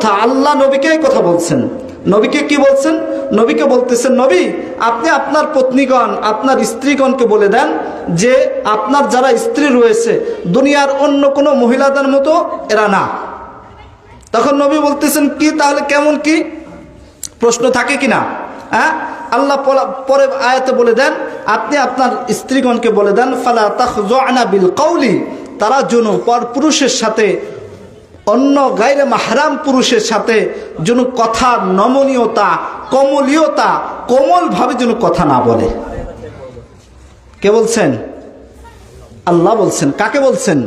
কথা, আল্লাহ নবীকে এই কথা বলছেন। নবীকে কি বলছেন? নবীকে বলতেছেন, নবী আপনি আপনার পত্নীগণ, আপনার স্ত্রীগণকে বলে দেন যে আপনার যারা স্ত্রী রয়েছে দুনিয়ার অন্য কোনো মহিলাদের মতো এরা না। তখন নবী বলতেছেন কি, তাহলে কেমন কি? প্রশ্ন থাকে কিনা? হ্যাঁ, আল্লাহ পরে আয়াতে বলে দেন, আপনি আপনার স্ত্রীগণকে বলে দেন ফালা তাখযুনা বিল কওলি, তারা যেন পর পুরুষের সাথে, অন্য গায়রে মাহরাম পুরুষের সাথে যেন কথা নমনীয়তা, কমলীয়তা, কোমলভাবে যেন কথা না বলে। কে বলছেন? আল্লাহ বলছেন। কাকে বলছেন?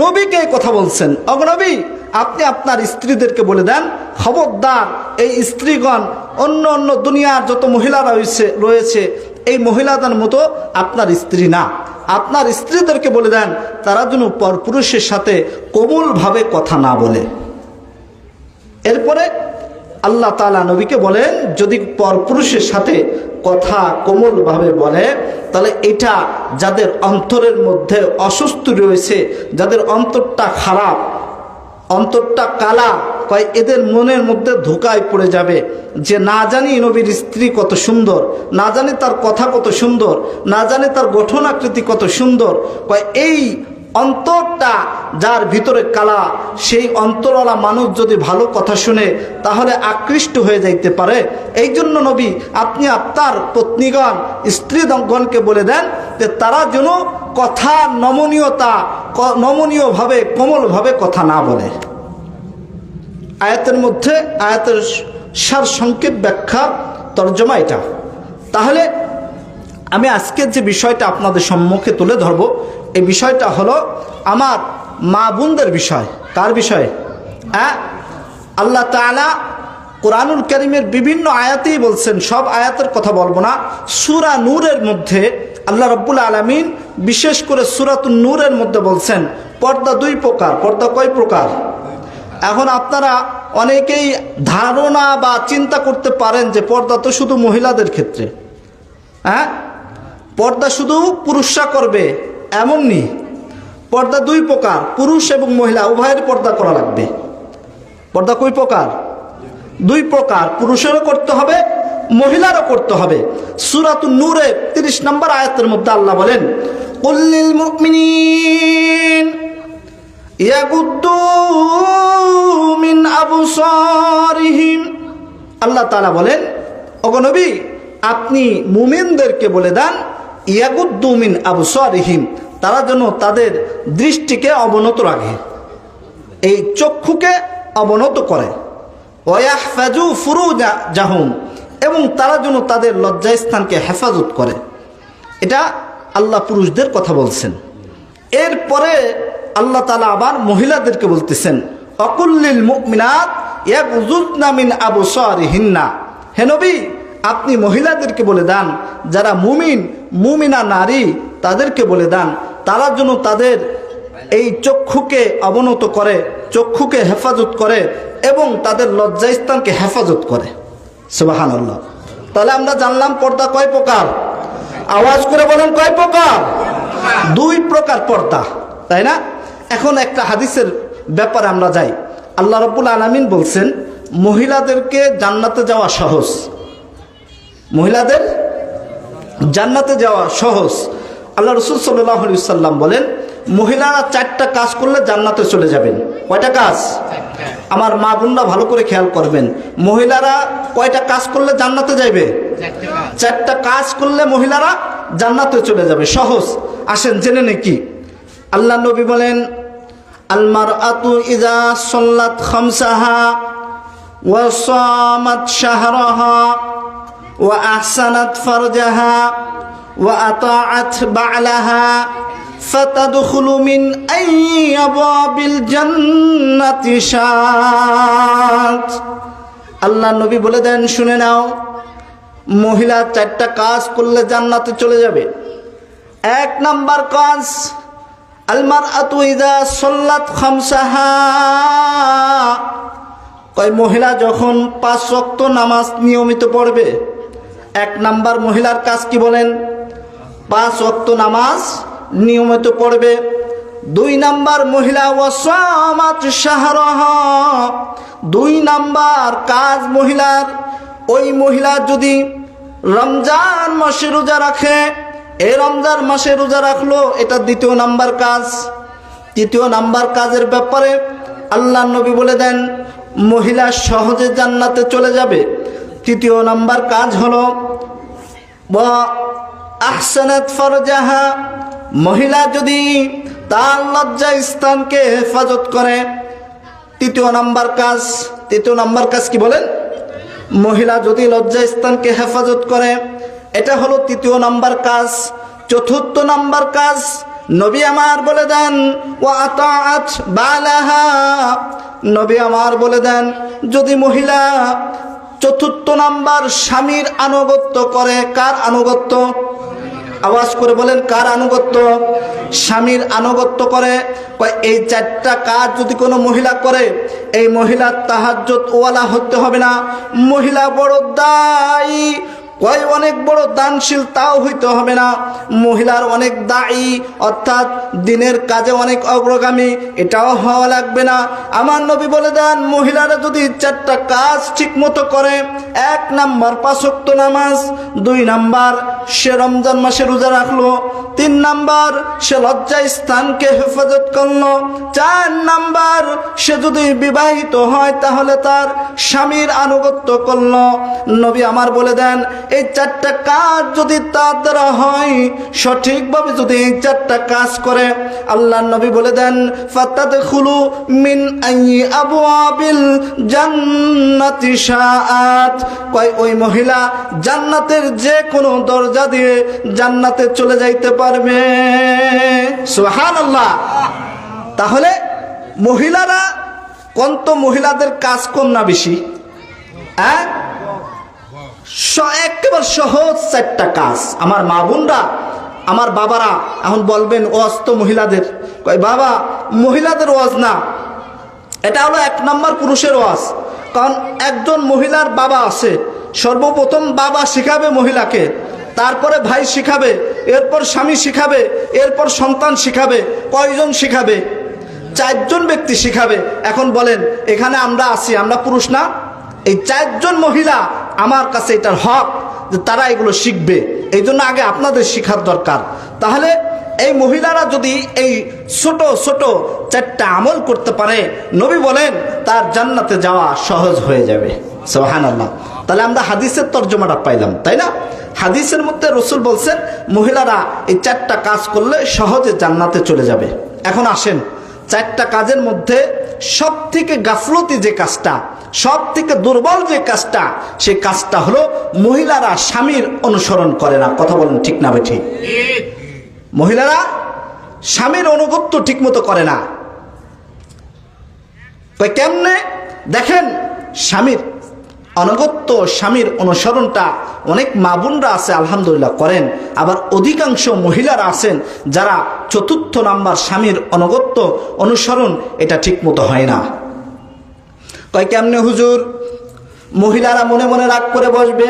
নবীকে কথা বলছেন। অগনবী আপনি আপনার স্ত্রীদেরকে বলে দেন, খবরদার এই স্ত্রীগণ অন্য অন্য দুনিয়ার যত মহিলারা রয়েছে এই মহিলাদের মতো আপনার স্ত্রী না। আপনার স্ত্রীদেরকে বলে দেন তারা যেন পরপুরুষের সাথে কোমলভাবে কথা না বলে। এরপরে আল্লাহ তাআলা নবীকে বলেন, যদি পরপুরুষের সাথে কথা কোমলভাবে বলে তাহলে এটা যাদের অন্তরের মধ্যে অসুস্থ রয়েছে, যাদের অন্তরটা খারাপ, অন্তরটা কালা, কয় এদের মনের মধ্যে ধোঁকায় পড়ে যাবে যে না জানি নবীর স্ত্রী কত সুন্দর, না জানি তার কথা কত সুন্দর, না জানি তার গঠন আকৃতি কত সুন্দর। কয় এই অন্তরটা যার ভিতরে কালা, সেই অন্তরওয়ালা মানুষ যদি ভালো কথা শুনে তাহলে আকৃষ্ট হয়ে যাইতে পারে। এই জন্য নবী আপনি আপনার পত্নীগণ, স্ত্রীগণকে বলে দেন যে তারা যেন কথা নমনীয়ভাবে, কোমলভাবে কথা না বলে। আয়াতের মধ্যে আয়াতের সার সংক্ষেপ ব্যাখ্যা তর্জমা এটা। তাহলে আমি আজকের যে বিষয়টা আপনাদের সম্মুখে তুলে ধরব, এই বিষয়টা হলো আমার মা বোনদের বিষয়। কার বিষয়? আল্লাহ তাআলা কোরআনুল কারীমের বিভিন্ন আয়াতেই বলছেন, সব আয়াতের কথা বলবো না। সূরা নূরের মধ্যে আল্লাহ রাব্বুল আলামিন বিশেষ করে সূরাতুন নূরের মধ্যে বলছেন পর্দা দুই প্রকার। পর্দা কয় প্রকার? এখন আপনারা অনেকেই ধারণা বা চিন্তা করতে পারেন যে পর্দা তো শুধু মহিলাদের ক্ষেত্রে, পর্দা শুধু পুরুষরা করবে, এমন নেই। পর্দা দুই প্রকার, পুরুষ এবং মহিলা উভয়ের পর্দা করা লাগবে। পর্দা কয় প্রকার? দুই প্রকার, পুরুষেরও করতে হবে, মহিলারও করতে হবে। সূরাতুন নূরে 30 নম্বর আয়াতের মধ্যে আল্লাহ বলেন, কুল্লিল মুমিনিন ইয়াগুদ্দু মিন আবসারিহিম। আল্লাহ তাআলা বলেন, ওগো নবী আপনি মুমিনদেরকে বলে দেন ইয়াগুদ্দু মিন আবসারিহিম, তারা যেন তাদের দৃষ্টিকে অবনত রাখে, এই চক্ষুকে অবনত করে। ওয়াহফাজু ফুরুজাহুম, এবং তারা যেন তাদের লজ্জাস্থানকে হেফাজত করে। এটা আল্লাহ পুরুষদের কথা বলছেন। এরপরে আল্লাহ তাআলা আবার মহিলাদেরকে বলতেছেন, অকুল্লিল মুমিনাত ইয়াগুযুদনা মিন আবসারিহিন্না। হে নবী আপনি মহিলাদেরকে বলে দেন, যারা মুমিনা নারী তাদেরকে বলে দেন তারা যেন তাদের এই চক্ষুকে অবনত করে, চক্ষুকে হেফাজত করে এবং তাদের লজ্জাস্থানকে হেফাজত করে। সুবহানাল্লাহ। তাহলে আমরা জানলাম পর্দা কয় প্রকার? আওয়াজ করে বলেন কয় প্রকার? দুই প্রকার পর্দা, তাই না? এখন একটা হাদিসের ব্যাপারে আমরা যাই। আল্লাহ রাব্বুল আলামিন বলছেন মহিলাদেরকে জান্নাতে যাওয়া সহজ, মহিলাদের জান্নাতে যাওয়া সহজ। আল্লাহ রাসূল সাল্লাল্লাহু আলাইহি ওয়াসাল্লাম বলেন মহিলারা 4টা কাজ করলে জান্নাতে চলে যাবেন। কয়টা কাজ? আমার মা বোনরা ভালো করে খেয়াল করবেন, মহিলারা কয়টা কাজ করলে জান্নাতে যাবে? 4টা কাজ করলে মহিলারা জান্নাতে চলে যাবে, সহজ। আসেন জেনে নেই। আল্লাহ নবী বলেন, আল মারআতু ইযা সাল্লাত খামসাহা ওয়া সামাত শাহরাহা ওয়া আহসানাত ফারজাহা ওয়া আতাআত বা'লাহা ফাতাদখুলু মিন আইয়ি আবওয়াবিল জান্নাতি শাআত। আল্লাহ নবী বলে দেন, শুনে নাও, মহিলা 4টা কাজ করলে জান্নাতে চলে যাবে। 1 নাম্বার কাজ, আল মারআতু ইযা সাল্লাত খামসাহা, কয় মহিলা যখন 5 ওয়াক্ত নামাজ নিয়মিত পড়বে। 1 নাম্বার মহিলার কাজ কি বলেন? 5 ওয়াক্ত নামাজ নিয়মিত পড়বে। দুই নাম্বার মহিলা ওয়াসামাত শাহরাহা, দুই নাম্বার কাজ মহিলার, ওই মহিলা যদি রমজান মাসে রোজা রাখে, এই রমজান মাসে রোজা রাখলো, এটা দ্বিতীয় নাম্বার কাজ। তৃতীয় নাম্বার কাজের ব্যাপারে আল্লাহ নবী বলে দেন মহিলা সহজে জান্নাতে চলে যাবে। তৃতীয় নাম্বার কাজ হলো ওয়া আহসানাত ফারজাহা, মহিলা যদি তার লজ্জা স্থানকে হেফাজত করে। তৃতীয় নাম্বার কাজ, তৃতীয় নাম্বার কাজ কি বলেন? মহিলা যদি লজ্জা স্থানকে হেফাজত করে, এটা হলো তৃতীয় নাম্বার কাজ। চতুর্থ নাম্বার কাজ নবী আমার বলে দেন ওয়া আতাআত বালাহা, নবী আমার বলে দেন যদি মহিলা চতুর্থ নাম্বার স্বামীর আনুগত্য করে। কার আনুগত্য? আওয়াজ করে বলেন, কার আনুগত্য? স্বামীর আনুগত্য করে। এই চারটা কাজ যদি কোনো মহিলা করে, এই মহিলা তাহাজ্জুদ ওয়ালা হতে হবে না, মহিলা বড় দায়ী, অনেক বড় দানশীল তাও হইতে হবে না, মহিলার অনেক দায়ী অর্থাৎ দিনের কাজে অনেক অগ্রগামী এটাও হওয়া লাগবে না। আমার নবী বলে দেন মহিলারা যদি চারটা কাজ ঠিক মতো করে, এক নাম্বার 5 ওয়াক্ত নামাজ, দুই নাম্বার সে রমজান মাসে রোজা রাখলো, তিন নাম্বার সে লজ্জা স্থানকে হেফাজত করলো, চার নাম্বার সে যদি বিবাহিত হয় তাহলে তার স্বামীর আনুগত্য করলো। নবী আমার বলে দেন এই চারটা কাজ যদি তার দ্বারা হয়, সঠিকভাবে যদি এই চারটা কাজ করে, আল্লাহ নবী বলে দেন ফাতাদখুলু মিন আইয়ি আবওয়াবিল জান্নাতি শাআত, ওই মহিলা জান্নাতের যে কোনো দরজা দিয়ে জান্নাতে চলে যাইতে পারবে। সুবহানাল্লাহ। তাহলে মহিলারা কোন মহিলাদের কাজ কম না বেশি? হ্যাঁ, একেবারে সহজ চারটা কাজ। আমার মা বোনরা, আমার বাবারা এখন বলবেন ওয়াজ তো মহিলাদের, বাবা মহিলাদের ওয়াজ না, এটা হলো এক নম্বর পুরুষের ওয়াজ। কারণ একজন মহিলার বাবা আছে, সর্বপ্রথম বাবা শিখাবে মহিলাকে, তারপরে ভাই শিখাবে, এরপর স্বামী শিখাবে, এরপর সন্তান শিখাবে। কয়জন শিখাবে? 4 জন ব্যক্তি শিখাবে। এখন বলেন এখানে আমরা আছি, আমরা পুরুষ না? এই 4 জন মহিলা আমার কাছে এটার হক যে তারা এগুলো শিখবে, এই জন্য আগে আপনাদের শিখার দরকার। তাহলে এই মহিলারা যদি এই ছোট ছোট 4টা আমল করতে পারে, নবী বলেন তার জান্নাতে যাওয়া সহজ হয়ে যাবে। সুবহানাল্লাহ। তাহলে আমরা হাদিসের তর্জমাটা পাইলাম, তাই না? হাদিসের মধ্যে রাসূল বলছেন মহিলারা এই 4টা কাজ করলে সহজে জান্নাতে চলে যাবে। এখন আসেন 4টা কাজের মধ্যে সব থেকে গাফলতি যে কাজটা, সব থেকে দুর্বল যে কাজটা, সেই কাজটা হলো মহিলারা স্বামীর অনুসরণ করে না। কথা বলেন ঠিক না বেঠিক? মহিলারা স্বামীর অনুগত্য ঠিক মতো করে না। কেমনে? দেখেন, স্বামীর অনুগত্য, স্বামীর অনুসরণটা অনেক মা বোনরা আছে আলহামদুলিল্লাহ করেন, আবার অধিকাংশ মহিলারা আছেন যারা চতুর্থ নাম্বার স্বামীর অনুগত্য অনুসরণ এটা ঠিক মতো হয় না। কেমনে হুজুর? মহিলারা মনে মনে রাগ করে বসবে,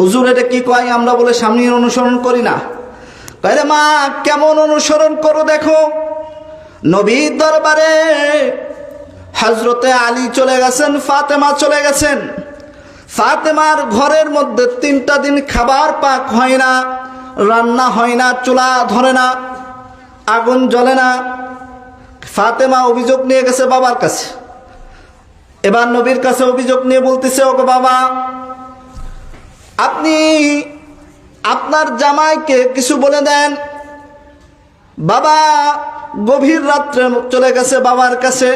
হুজুর এটা কি কয়, আমরা বলে স্বামীর অনুসরণ করি না। কয় রে মা, কেমন অনুসরণ করো দেখো। নবীর দরবারে হযরতে আলী চলে গেছেন, ফাতেমা চলে গেছেন। ফাতেমার ঘরের মধ্যে 3টা দিন খাবার পাক হয় না, রান্না হয় না, চুলা ধরে না, আগুন জ্বলে না। ফাতেমা অভিযোগ নিয়ে গেছে বাবার কাছে। এবার নবীর কাছে অভিযোগ নিয়ে বলতেছে, ওগো বাবা, আপনি আপনার জামাইকে কিছু বলে দেন। বাবা গভীর রাত্রে চলে গেছে বাবার কাছে।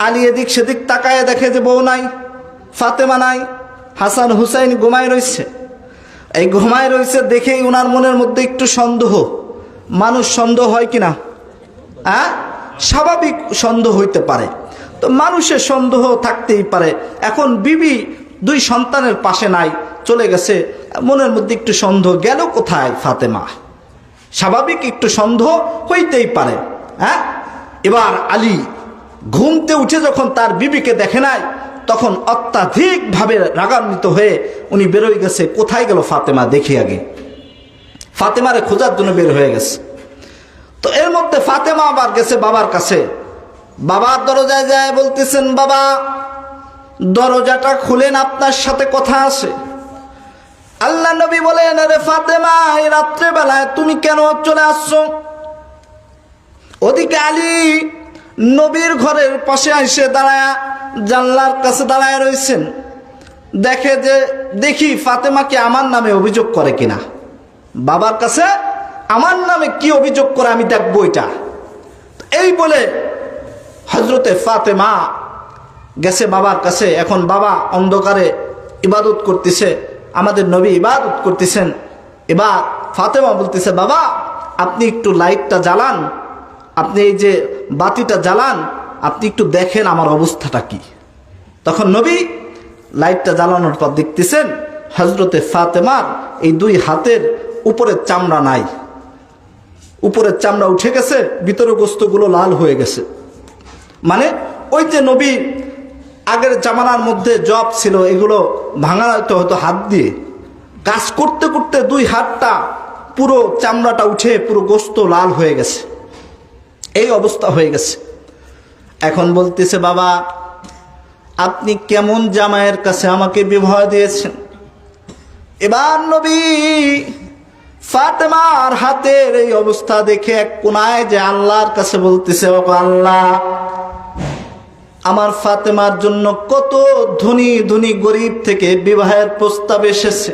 আলী এদিক সেদিক তাকায় দেখে যে বউ নাই, ফাতেমা নাই, হাসান হুসাইন ঘুমায় রয়েছে। এই ঘুমায় রয়েছে দেখেই ওনার মনের মধ্যে একটু সন্দেহ। মানুষ সন্দেহ হয় কিনা? হ্যাঁ, স্বাভাবিক সন্দেহ হইতে পারে, তো মানুষের সন্দেহ থাকতেই পারে। এখন বিবি 2 সন্তানের পাশে নাই, চলে গেছে, মনের মধ্যে একটু সন্দেহ, গেল কোথায় ফাতেমা? স্বাভাবিক একটু সন্দেহ হইতেই পারে। হ্যাঁ, এবার আলী ঘুমতে উঠে যখন তার বিবিকে দেখে নাই, তখন অত্যাধিকভাবে রাগান্বিত হয়ে উনি বেরোয় গেছে। কোথায় গেল ফাতেমা, দেখি আগে। ফাতেমারে খোঁজার জন্য বের হয়ে গেছে। তো এর মধ্যে ফাতেমা আবার গেছে বাবার কাছে, বাবার দরজায় যায় বলতেছেন, বাবা দরজাটা খুলেন, আপনার সাথে কথা আছে। আল্লাহ নবী বলেন, আরে ফাতেমা, এই রাত্রেবেলায় তুমি কেন চলে আসছো? ওদিকে আলী নবীর ঘরের পাশে এসে দাঁড়ায়, জানলার কাছে দাঁড়ায় রয়েছেন। দেখি ফাতেমাকে আমার নামে অভিযোগ করে কিনা, বাবার কাছে আমার নামে কি অভিযোগ করে আমি দেখবো এটা। এই বলে হযরতে ফাতেমা গেছে বাবার কাছে। এখন বাবা অন্ধকারে ইবাদত করতেছে, আমাদের নবী ইবাদত করতেছেন। এবার ফাতেমা বলতেছে, বাবা আপনি একটু লাইটটা জ্বালান, আপনি এই যে বাতিটা জ্বালান, আপনি একটু দেখেন আমার অবস্থাটা কি। তখন নবী লাইটটা জ্বালানোর পর দেখতেছেন হযরতে ফাতেমার এই দুই হাতের উপরের চামড়া নাই, উপরের চামড়া উঠে গেছে, ভিতরে গোস্তগুলো লাল হয়ে গেছে। মানে ওই যে নবী আগের জামানার মধ্যে জব ছিল, এগুলো ভাঙা হয়তো হাত দিয়ে, কাজ করতে করতে দুই হাতটা পুরো চামড়াটা উঠে পুরো গোস্ত লাল হয়ে গেছে, এই অবস্থা হয়ে গেছে। এখন বলতেছে, বাবা আপনি কেমন জামাইয়ের কাছে আমাকে বিবাহ দিয়েছেন? এবার নবী ফাতেমার হাতের এই অবস্থা দেখে এক কোনায় যে আল্লাহর কাছে বলতেছে, আল্লাহ আমার ফাতেমার জন্য কত ধনী ধনী গরিব থেকে বিবাহের প্রস্তাব এসেছে,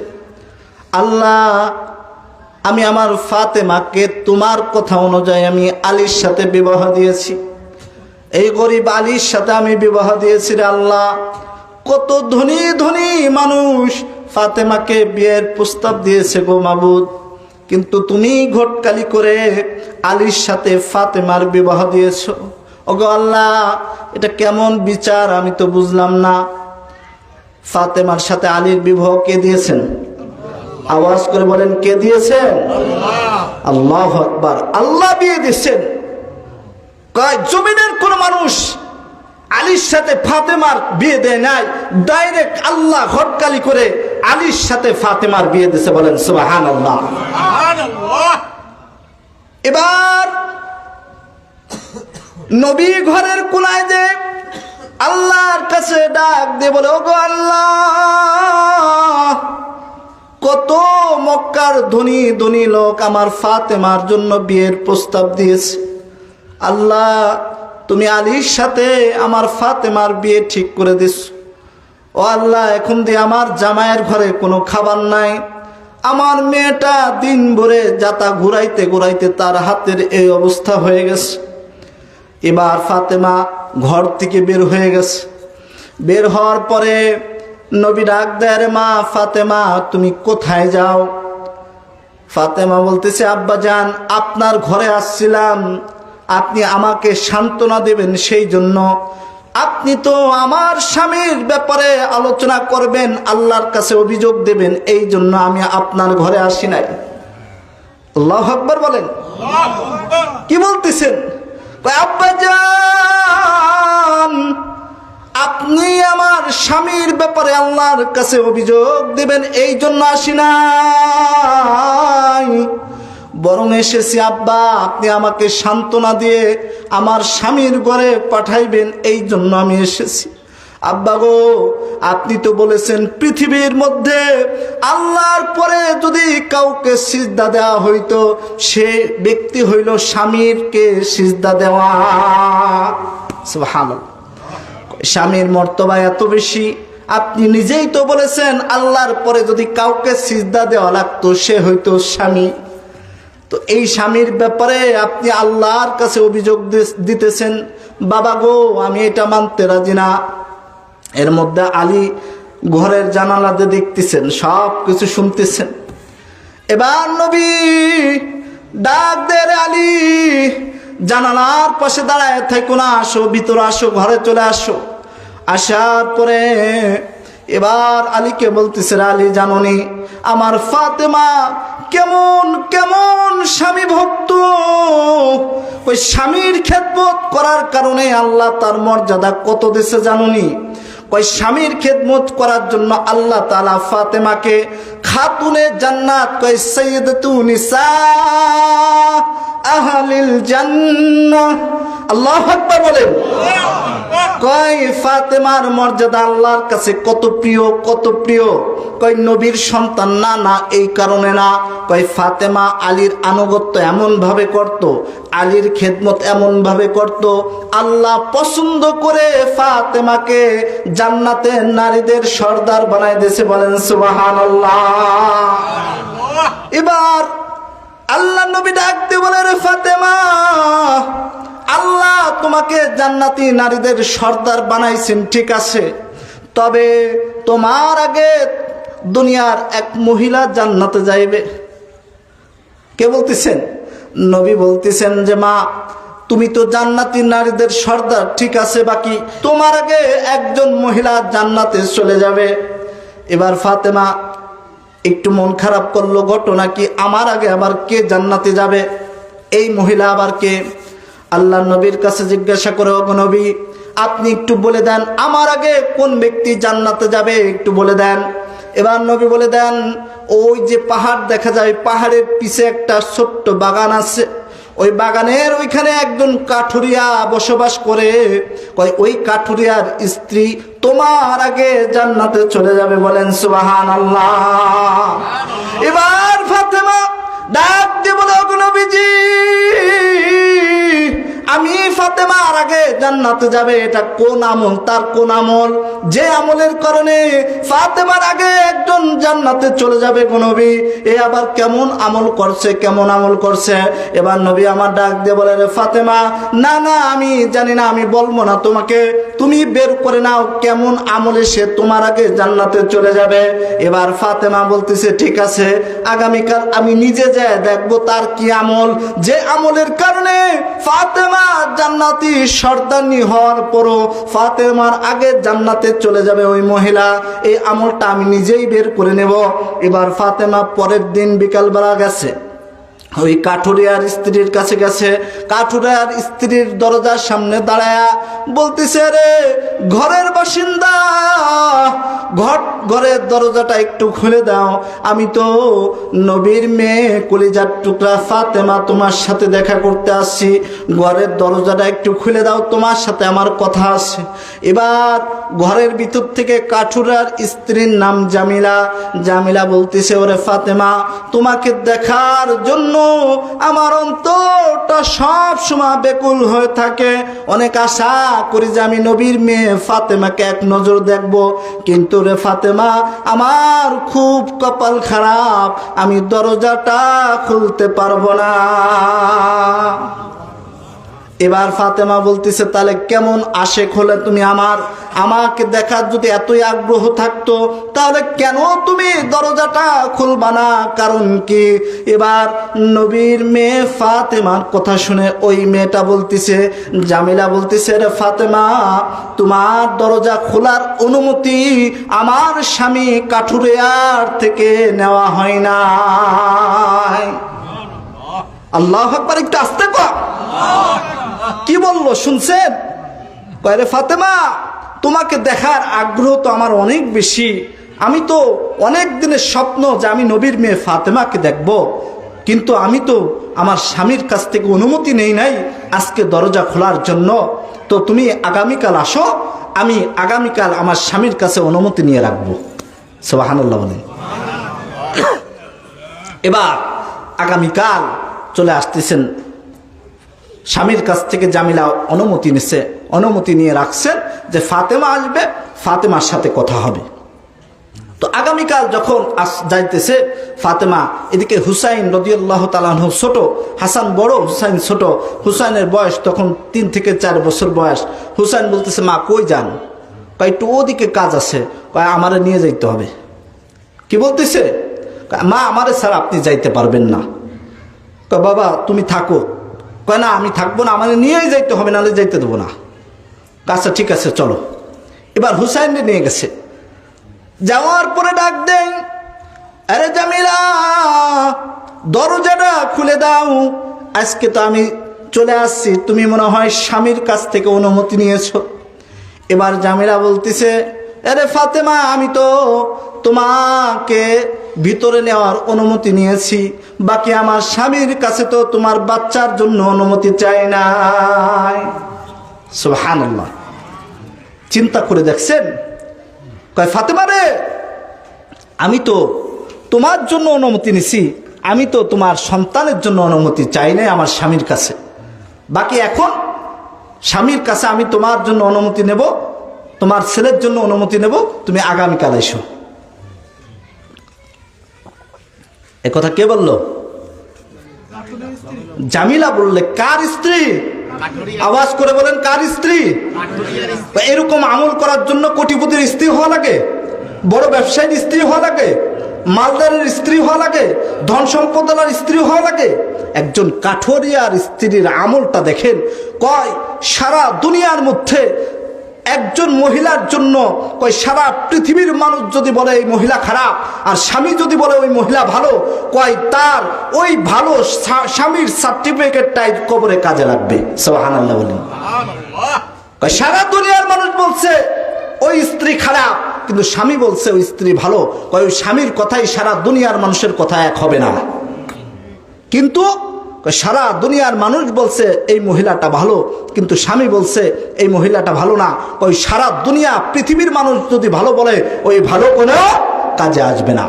আল্লাহ আমি আমার ফাতেমাকে তোমার কথা অনুযায়ী আমি আলীর সাথে বিবাহ দিয়েছি, এই গরিব আলীর সাথে আমি বিবাহ দিয়েছি রে আল্লাহ। কত ধনী ধনী মানুষ ফাতেমাকে বিয়ের প্রস্তাব দিয়েছে গো মাবুদ, কিন্তু তুমি ঘটকালি করে আলীর সাথে ফাতেমার বিবাহ দিয়েছো। ওগো আল্লাহ এটা কেমন বিচার আমি তো বুঝলাম না। ফাতেমার সাথে আলীর বিবাহ কে দিয়েছেন? আওয়াজ করে বলেন, কে দিয়েছেন? আল্লাহু আকবার। আল্লাহ বিয়ে দিয়েছেন। জমিনের কোন মানুষ আলীর সাথে ফাতেমার বিয়ে দেয় নাই, ডাইরেক্ট আল্লাহ ঘটকালি করে আলীর সাথে ফাতেমার বিয়ে দিয়েছে। বলেন সুবহানাল্লাহ। এবার নবী ঘরের কোনায় যে আল্লাহর কাছে ডাক দিয়ে বলে, ওগো আল্লাহ কত মক্কার ধনী ধনী লোক আমার ফাতেমার জন্য বিয়ের প্রস্তাব দিয়েছে, আল্লাহ তুমি আলীর সাথে আমার ফাতেমার বিয়ে ঠিক করে দিস। ও আল্লাহ এখন দিয়ে আমার জামাইয়ের ঘরে কোনো খাবার নাই, আমার মেয়েটা দিন ভরে যাতা ঘুরাইতে ঘুরাইতে তার হাতের এই অবস্থা হয়ে গেছে। এবার ফাতেমা ঘর থেকে বের হয়ে গেছে। বের হওয়ার পরে নবী ডাক দেয়, রে মা ফাতেমা তুমি কোথায় যাও? ফাতেমা বলতেছে, আব্বা জান আপনার ঘরে আসছিলাম, আপনি আমাকে সান্ত্বনা দেবেন সেই জন্য, আপনি তো আমার স্বামীর ব্যাপারে আলোচনা করবেন, আল্লাহর কাছে অভিযোগ দেবেন, এই জন্য আমি আপনার ঘরে আসি নাই। আল্লাহু আকবার বলেন। কি বলতেছেন? আব্বা জান আপনি আমার স্বামীর ব্যাপারে আল্লাহর কাছে অভিযোগ দেবেন এই জন্য আসি নাই, বরং এসেছি আব্বা আপনি আমাকে সান্ত্বনা দিয়ে আমার স্বামীর ঘরে পাঠাইবেন এই জন্য আমি এসেছি। আব্বা গো আপনি তো বলেছেন পৃথিবীর মধ্যে আল্লাহর পরে যদি কাউকে সিজদা দেওয়া হইতো সে ব্যক্তি হইল স্বামীরকে সিজদা দেওয়া। সুবহানাল্লাহ। স্বামীর মর্তবা এত বেশি, আপনি নিজেই তো বলেছেন আল্লাহর পরে যদি কাউকে সিজদা দেওয়া লাগতো সে হইতো স্বামী। তো এই স্বামীর ব্যাপারে আপনি আল্লাহর কাছে অভিযোগ দিতেছেন, বাবা গো আমি এটা মানতে রাজি না। এর মধ্যে আলী ঘরের জানালাতে দেখতেছেন, সব কিছু শুনতেছেন। এবার নবী ডাক দেয়, আলী জানালার পাশে দাঁড়ায় থাকো না, আসো ভিতরে আসো, ঘরে চলে আসো। আসার পরে এবার আলীকে বলতেছে, আলী জানোনি আমার ফাতেমা কেমন কেমন স্বামী ভক্ত, ওই স্বামীর খেদমত করার কারণে আল্লাহ তার মর্যাদা কত দিয়েছে জানোনি? ওই স্বামীর খেদমত করার জন্য আল্লাহ তাআলা ফাতেমাকে খাতুনে জান্নাত কই সাইয়্যিদাতু নিসা আহলিল জান্নাহ। আল্লাহু আকবার বলেন। কয় ফাতেমার মর্যাদা আল্লাহর কাছে কত প্রিয়, কত প্রিয়। কয় নবীর সন্তান না, না এই কারণে না। কয় ফাতেমা আলীর আনুগত্য এমন ভাবে করত, আলীর খেদমত এমন ভাবে করত, আল্লাহ পছন্দ করে ফাতেমাকে জান্নাতে নারীদের সর্দার বানায় দিয়েছে। বলেন সুবহানাল্লাহ। এবার আল্লাহ নবী ডাক দিয়ে বলে, রে ফাতেমা, আল্লাহ তোমাকে জান্নাতি নারীদের সর্দার বানাইছেন, ঠিক আছে, তবে তোমার আগে দুনিয়ার এক মহিলা জান্নাতে যাইবে। কে বলতেছেন? নবী বলতেছেন যে মা, তুমি তো জান্নাতি নারীদের সর্দার, ঠিক আছে, বাকি তোমার আগে একজন মহিলা জান্নাতে চলে যাবে। এবার ফাতেমা একটু মন খারাপ করলো, ঘটনা কি, আমার আগে আবার কে জান্নাতে যাবে? এই মহিলা আবার কে? আল্লাহ নবীর কাছে জিজ্ঞাসা করে, ওগো নবী, আপনি একটু বলে দেন আমার আগে কোন ব্যক্তি জান্নাতে যাবে, একটু বলে দেন। এবার নবী বলে দেন, ওই যে পাহাড় দেখা যায়, পাহাড়ের পিছে একটা ছোট্ট বাগান আছে, ওই বাগানের ওইখানে একজন কাঠুরিয়া বসবাস করে। ওই কাঠুরিয়ার স্ত্রী তোমার আগে জান্নাতে চলে যাবে। বলেন সুবহানাল্লাহ। এবার ফাতেমা ডাক দিয়ে বলে, ওগো নবীজি, আমি ফাতেমার আগে জান্নাতে যাবে, এটা কোন আমল, তার কোন আমল, যে আমলের কারণে ফাতেমার আগে একজন জান্নাতে চলে যাবে গো নবী, এ আবার কেমন আমল করছে, কেমন আমল করছে? এবার নবী আমার ডাক দিয়ে বলে, রে ফাতেমা, না না আমি জানি না, আমি বলবো না তোমাকে, তুমি বের করে নাও কেমন আমলে সে তোমার আগে জান্নাতে চলে যাবে। এবার ফাতেমা বলতেছে, ঠিক আছে, আগামীকাল আমি নিজে যাই দেখবো তার কি আমল, যে আমলের কারণে ফাতেমা জান্নাতি সর্দারনি হওয়ার পরও ফাতেমার আগে জান্নাতে চলে যাবে ওই মহিলা, এই আমলটা আমি নিজেই বের করে নেব। এবার ফাতেমা পরের দিন বিকালবেলা গেছে, ওই কাঠুরিয়ার স্ত্রীর কাছে গেছে। কাঠুরিয়ার স্ত্রীর দরজার সামনে দাঁড়ায়া বলতেছে, রে ঘরের বাসিন্দা, ঘরের দরজাটা একটু খুলে দাও, আমি তো নবীর মেয়ে কলিজার টুকরা ফাতেমা তোমার সাথে দেখা করতে আসছি, ঘরের দরজাটা একটু খুলে দাও, তোমার সাথে আমার কথা আছে। এবার ঘরের ভিতর থেকে কাঠুরিয়ার স্ত্রীর নাম জামিলা। জামিলা বলতেছে, ওরে ফাতেমা, তোমাকে দেখার জন্য আমার অন্তরটা সব সময় বেকুল হয়ে থাকে, অনেক আশা করি যে আমি নবীর মেয়ে ফাতেমাকে এক নজর দেখব, কিন্তু রে ফাতেমা, আমার খুব কপাল খারাপ, আমি দরজাটা খুলতে পারবো না। এবার ফাতেমা বলতেছে, তাহলে কেমন আশেক হলে তুমি আমাকে দেখার যদি এতই আগ্রহ থাকতো, তাহলে কেন তুমি দরজাটা খুলবা না, কারণ কি? এবার নবীর মেয়ে ফাতেমার কথা শুনে ওই মেয়েটা বলতেছে, জামিলা বলতেছে, রে ফাতেমা, তোমার দরজা খোলার অনুমতি আমার স্বামী কাঠুরিয়ার থেকে নেওয়া হয় না। আল্লাহু আকবার। একটু আস্তে কর। কি বললো শুনছেন? কয়রে ফাতেমা, তোমাকে দেখার আগ্রহ তো আমার অনেক বেশি, আমি তো অনেক দিনের স্বপ্ন যে আমি নবীর মেয়ে ফাতেমাকে দেখব, কিন্তু আমি তো আমার স্বামীর কাছ থেকে অনুমতি নেই নাই আজকে দরজা খোলার জন্য, তো তুমি আগামীকাল আসো, আমি আগামীকাল আমার স্বামীর কাছে অনুমতি নিয়ে রাখবো। সুবহানাল্লাহ বলেন। এবার আগামীকাল চলে আসতেছেন, স্বামীর কাছ থেকে জামিলা অনুমতি নিচ্ছে, অনুমতি নিয়ে রাখছেন যে ফাতেমা আসবে, ফাতেমার সাথে কথা হবে। তো আগামীকাল যখন যাইতেছে ফাতেমা, এদিকে হুসাইন রাদিয়াল্লাহু তাআলা আনহু ছোট, হাসান বড়, হুসাইন ছোট। হুসাইনের বয়স তখন 3 থেকে 4 বছর বয়স। হুসাইন বলতেছে, মা কই যান? কয় একটু ওদিকে কাজ আছে, কয় আমারে নিয়ে যাইতে হবে। কি বলতেছে? মা আমারে ছাড়া আপনি যাইতে পারবেন না। কয় বাবা তুমি থাকো। কয় না আমি থাকবো না, আমাদের নিয়েই যাইতে হবে, নাহলে যাইতে দেবো না। আচ্ছা ঠিক আছে চলো। এবার হুসাইনকে নিয়ে গেছে, যাওয়ার পরে ডাক দেন, আরে জামিলা, দরজাটা খুলে দাও, আজকে তো আমি চলে আসছি, তুমি মনে হয় স্বামীর কাছ থেকে অনুমতি নিয়েছো। এবার জামিলা বলতেছে, আরে ফাতেমা, আমি তো তোমাকে ভিতরে নেওয়ার অনুমতি নিয়েছি, বাকি আমার স্বামীর কাছে তো তোমার বাচ্চার জন্য অনুমতি চাই নাই। সুবহানাল্লাহ। চিন্তা করে দেখছেন, কয় ফাতেমা রে, আমি তো তোমার জন্য অনুমতি নিছি, আমি তো তোমার সন্তানের জন্য অনুমতি চাই নাই আমার স্বামীর কাছে, বাকি এখন স্বামীর কাছে আমি তোমার জন্য অনুমতি নেব, তোমার ছেলের জন্য অনুমতি নেব, তুমি আগামীকাল এসো। এ কথা কে বলল? জামিলা বললে। কার স্ত্রী? আওয়াজ করে বলেন, কার স্ত্রী? এরকম আমল করার জন্য কোটিপতির স্ত্রী হওয়া লাগে, বড় ব্যবসায়ীর স্ত্রী হওয়া লাগে, মালদারের স্ত্রী হওয়া লাগে, ধন সম্পদার স্ত্রী হওয়া লাগে? একজন কাঠুরিয়ার স্ত্রীর আমলটা দেখেন। কয় সারা দুনিয়ার মধ্যে একজন মহিলার জন্য, কয় সারা পৃথিবীর মানুষ যদি বলে এই মহিলা খারাপ, আর স্বামী যদি বলে ওই মহিলা ভালো, কয় তার ওই ভালো স্বামীর সার্টিফিকেটটাই কবরে কাজে লাগবে। সুবহানাল্লাহ বলেন। কয় সারা দুনিয়ার মানুষ বলছে ওই স্ত্রী খারাপ, কিন্তু স্বামী বলছে ওই স্ত্রী ভালো, কয় ওই স্বামীর কথাই সারা দুনিয়ার মানুষের কথা এক হবে না। কিন্তু সারা দুনিয়ার মানুষ বলছে এই মহিলাটা ভালো, কিন্তু স্বামী বলছে এই মহিলাটা ভালো না, ওই সারা দুনিয়া পৃথিবীর মানুষ যদি ভালো বলে ওই ভালো কোনো কাজে আসবে না।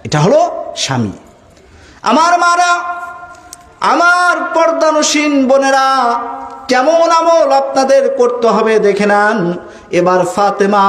এটা হলো স্বামী। আমার মারা, আমার পর্দানসীন বোনেরা, কেমন আমল আপনাদের করতে হবে দেখে নেন। এবার ফাতেমা,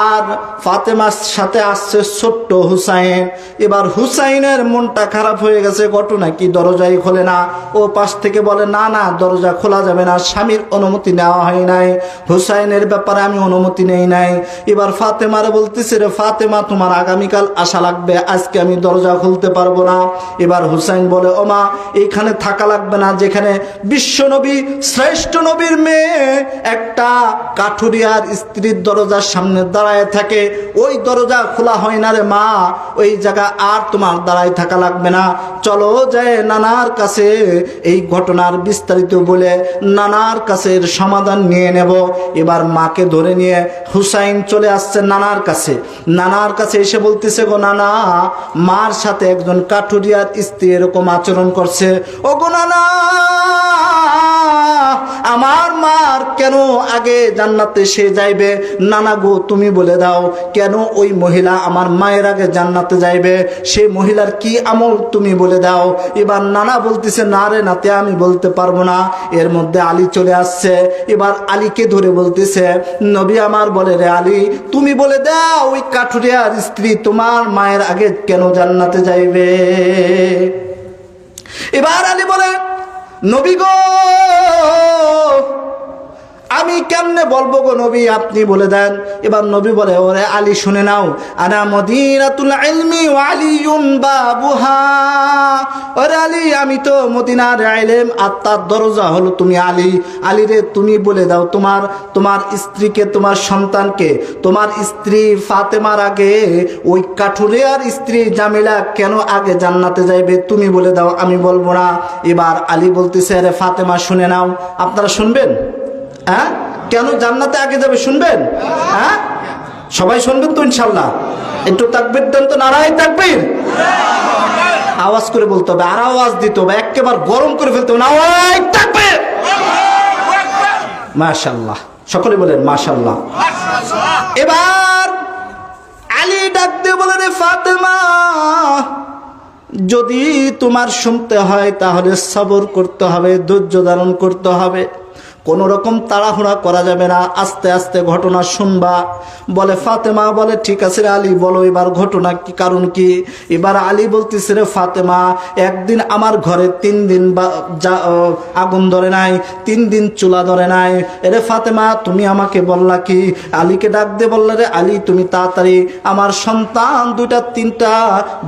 আর ফাতেমার সাথে আসছে ছোট্ট হুসাইন। এবার হুসাইনের মনটা খারাপ হয়ে গেছে। ঘটনা কি? দরজাই খোলে না। ও পাশ থেকে বলে, না না, দরজা খোলা যাবে না, স্বামীর অনুমতি নেওয়া হয় নাই, হুসাইনের ব্যাপারে আমি অনুমতি নেই নাই। এবার ফাতেমারে বলতেছে, রে ফাতেমা, তোমার আগামীকাল আসা লাগবে, আজকে আমি দরজা খুলতে পারবো না। এবার হুসাইন বলে, ও মা, এইখানে থাকা লাগবে না, যেখানে বিশ্ব নবী, শ্রেষ্ঠ নবীর মেয়ে একটা কাঠুরিয়ার স্ত্রীর দরজার সামনে দাঁড়ায় থাকে, ওই দরজা খোলা হয় না রে মা, ওই জায়গা আর তোমার দাঁড়ায় থাকা লাগবে না, চলো যায় নানার কাছে এই ঘটনার বিস্তারিত বলে নানার কাছে এর সমাধান নিয়ে নেব। এবার মাকে ধরে নিয়ে হুসাইন চলে আসছে নানার কাছে। নানার কাছে এসে বলতেছে, গো নানা, মার সাথে একজন কাঠুরিয়ার স্ত্রী এরকম আচরণ করছে। ও গো নানা, আমার মার কেন আগে জান্নাতে সে যাইবে? নানা গো, তুমি বলে দাও, কেন ওই মহিলা আমার মায়ের আগে জান্নাতে যাইবে? সেই মহিলার কি আমল তুমি বলে দাও। এবার নানা বলতেছে, না রে নাতে, আমি বলতে পারবো না। এর মধ্যে আলী চলে আসছে। এবার আলীকে ধরে বলতেছে, নবী আমার বলে, রে আলী, তুমি বলে দাও, ওই কাঠুরিয়ার স্ত্রী তোমার মায়ের আগে কেন জান্নাতে যাইবে? এবার আলী বলে, নবী গো, আমি কেমনে বলবো গো নবী, আপনি বলে দেন। এবার নবী বলে, ওরে আলী, শুনে নাও, আনা মদিনাতুল ইলমি ওয়া আলিয়ুন বাবুহা। ওরে আলী, আমি তো মদিনার ইলম, আত্মার দরজা হলো তুমি আলী। আলী রে, তুমি বলে দাও, তোমার স্ত্রীকে, তোমার সন্তানকে, তোমার স্ত্রী ফাতেমার আগে ওই কাঠুরিয়ার স্ত্রী জামিলা কেন আগে জান্নাতে যাইবে? তুমি বলে দাও, আমি বলবো না। এবার আলী বলতেছে, আরে ফাতেমা, শুনে নাও। আপনারা শুনবেন? হ্যাঁ, কেন জান্নাতে আগে যাবে শুনবেন? হ্যাঁ, সবাই শুনবেন তো ইনশাল্লাহ? একটু তাকবীর দেন তো, নারায়ে তাকবীর। আওয়াজ করে বলতে হবে, আর আওয়াজ দিতে হবে, একেবারে গরম করে ফেলতে হবে, নারায়ে তাকবীর। মাশাআল্লাহ, সকলে বলেন মাশাআল্লাহ। এবার আলী ডাক দিয়ে বলে, রে ফাতেমা, যদি তোমার শুনতে হয় তাহলে সবর করতে হবে, ধৈর্য ধারণ করতে হবে, কোনো রকম তাড়াহুড়া করা যাবে না, আস্তে আস্তে ঘটনা শুনবা। বলে ফাতেমা, বলে ঠিক আছে রে আলী, বলো এবার ঘটনা কি, কারণ কি? এবার আলী বলতেছে, রে ফাতেমা, একদিন আমার ঘরে 3 দিন আগুন ধরে নাই, 3 দিন চুলা ধরে নাই। রে ফাতেমা, তুমি আমাকে বললা কি? আলীকে ডাক দিয়ে বললে, রে আলী, তুমি তাড়াতাড়ি, আমার সন্তান 2টা 3টা,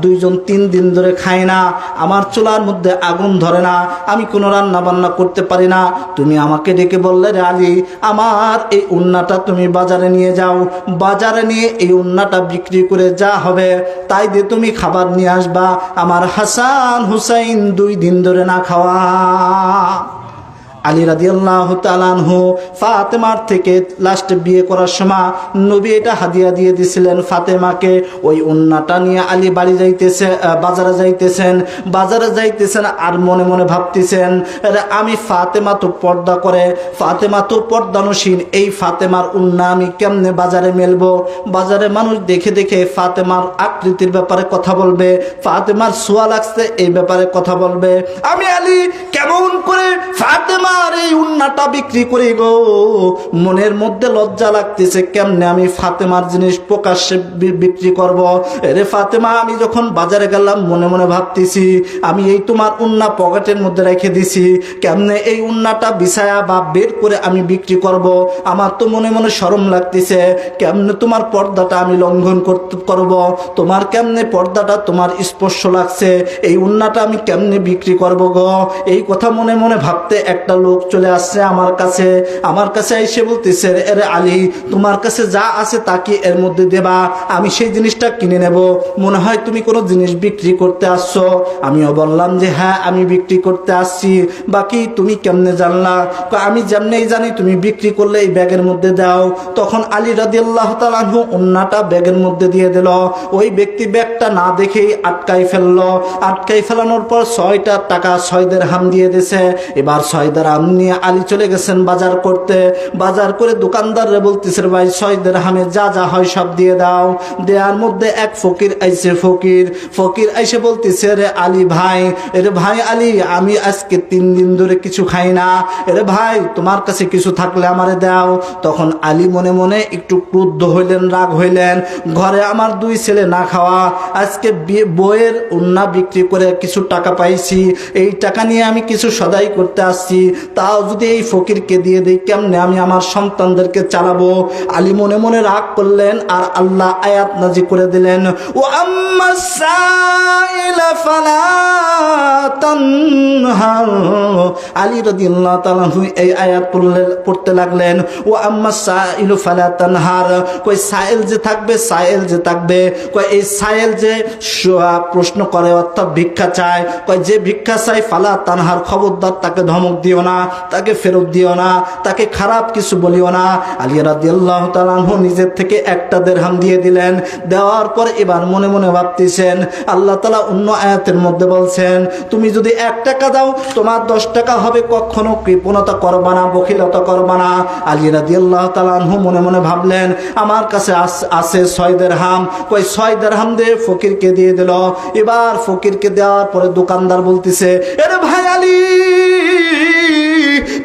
2জন 3 দিন ধরে খায় না, আমার চুলার মধ্যে আগুন ধরে না, আমি কোনো রান্না বান্না করতে পারি না, তুমি আমাকে ডেকে বললে, রে আলী, আমার এই উন্নাটা তুমি বাজারে নিয়ে যাও, বাজারে নিয়ে এই উন্নাটা বিক্রি করে যা হবে তাই দিয়ে তুমি খাবার নিয়ে আসবা, আমার হাসান হুসাইন 2 দিন ধরে না খাওয়া। আলী রাদিয়াল্লাহু তাআলা আনহু ফাতেমার থেকে লাস্টে বিয়ে করার সময় নবী এটা হাদিয়া দিয়ে দিছিলেন ফাতেমাকে। ওই উন্নাটা নিয়ে আলী বাড়ি যাইতেছে, বাজারে যাইতেছেন আর মনে মনে ভাবতেছেন আমি ফাতেমা তো পর্দা করে, ফাতেমা তো পর্দানসীন, এই ফাতেমার উন্না আমি কেমনে বাজারে মেলবো? বাজারে মানুষ দেখে দেখে ফাতেমার আকৃতির ব্যাপারে কথা বলবে, ফাতেমার ছোঁয়া লাগছে এই ব্যাপারে কথা বলবে। আমি আলী কেমন করে ফাতেমার এই উন্নাটা বিক্রি করি গো? মনের মধ্যে লজ্জা লাগতেছে, কেমনে আমি ফাতেমার জিনিস প্রকাশ্যে বিক্রি করব? এরে ফাতেমা, আমি যখন বাজারে গেলাম মনে মনে ভাবতেছি আমি এই তোমার উন্না পকেটের মধ্যে রেখে দিছি, কেমনে এই উন্নাটা বিছায়া বা বের করে আমি বিক্রি করব? আমার তো মনে মনে শরম লাগতেছে, কেমনে তোমার পর্দাটা আমি লঙ্ঘন করব? তোমার কেমনে পর্দাটা তোমার স্পর্শ লাগছে, এই উন্নাটা আমি কেমনে বিক্রি করব গো? এই কথা মনে মনে ভাবতে একটা লোক চলে আসছে আমার কাছে এসে বলতেছে, আরে আলী, তোমার কাছে যা আছে তা কি এর মধ্যে দেবা? আমি সেই জিনিসটা কিনে নেব। মনে হয় তুমি কোনো জিনিস বিক্রি করতে আসছো। আমিও বললাম যে হ্যাঁ, আমি বিক্রি করতে আসছি। বাকি তুমি কেমনে জানলা? আমি যেমনেই জানি তুমি বিক্রি করলে এই ব্যাগের মধ্যে দাও। তখন আলী রাদিয়াল্লাহু তাআলা আনহু উন্নাটা ব্যাগের মধ্যে দিয়ে দিল। ওই ব্যক্তি ব্যাগটা না দেখেই আটকাই ফেললো। আটকাই ফেলানোর পর 6টা টাকা 6 দিরহাম দিয়ে দিয়েছে। এবার 6 দিরহাম নিয়ে আলী চলে গেছেন বাজার করতে। বাজার করে দোকানদাররে বলতেছে, ভাই 6 দিরহামে যা যা হয় সব দিয়ে দাও। দেওয়ার মধ্যে এক ফকির আইছে, ফকির আইসে বলতেছে, রে আলী ভাই, এরে ভাই আলী, আমি আজকে 3 দিন ধরে কিছু খাই না, এরে ভাই তোমার কাছে কিছু থাকলে আমারে দাও। তখন আলী মনে মনে একটু ক্রুদ্ধ হইলেন, রাগ হইলেন, ঘরে আমার 2 ছেলে না খাওয়া, আজকে বইয়ের উন্না বিক্রি করে কিছু টাকা পাইছি, এই টাকা নিয়ে আমি কিছু সদাই করতে আসছি, তাও যদি এই ফকিরকে দিয়ে দিই কেমনে আমি আমার সন্তানদেরকে চালাবো? আলী মনে মনে রাগ করলেন আর আল্লাহ আয়াত নাজিল করে দিলেন, ও আম্মাস সাইলা ফালা তানহার। আলী রাদিয়াল্লাহু তাআলা এই আয়াত পড়তে লাগলেন, ও আম্মাস সাইলু ফালা তানহার। কই সাইল যে থাকবে, কই এই সাইল যে প্রশ্ন করে অর্থাৎ ভিক্ষা চায়, কই যে ভিক্ষা চায় ফালা তানহার, খবরদার তাকে ধমক দিও না, তাকে ফেরত দিও না, তাকে খারাপ কিছু বলিও না। আলী রাদিয়াল্লাহু তাআলা নিজের থেকে 1টা দিরহাম দিয়ে দিলেন। দেওয়ার পর এবার মনে মনে ভাবতেছেন, আল্লাহ তাআলা অন্য আয়াতের মধ্যে বলছেন, তুমি যদি 1 টাকা দাও তোমার 10 টাকা হবে, কখনো কৃপণতা করবা না, বখিলতা করবা না। আলী রাদিয়াল্লাহু তাআলা মনে মনে ভাবলেন, আমার কাছে আছে 6 দিরহাম। কই 6 দিরহাম দিয়ে ফকিরকে দিয়ে দিল। এবার ফকিরকে দেওয়ার পরে দোকানদার বলতেছে, আরে ভাই আলী,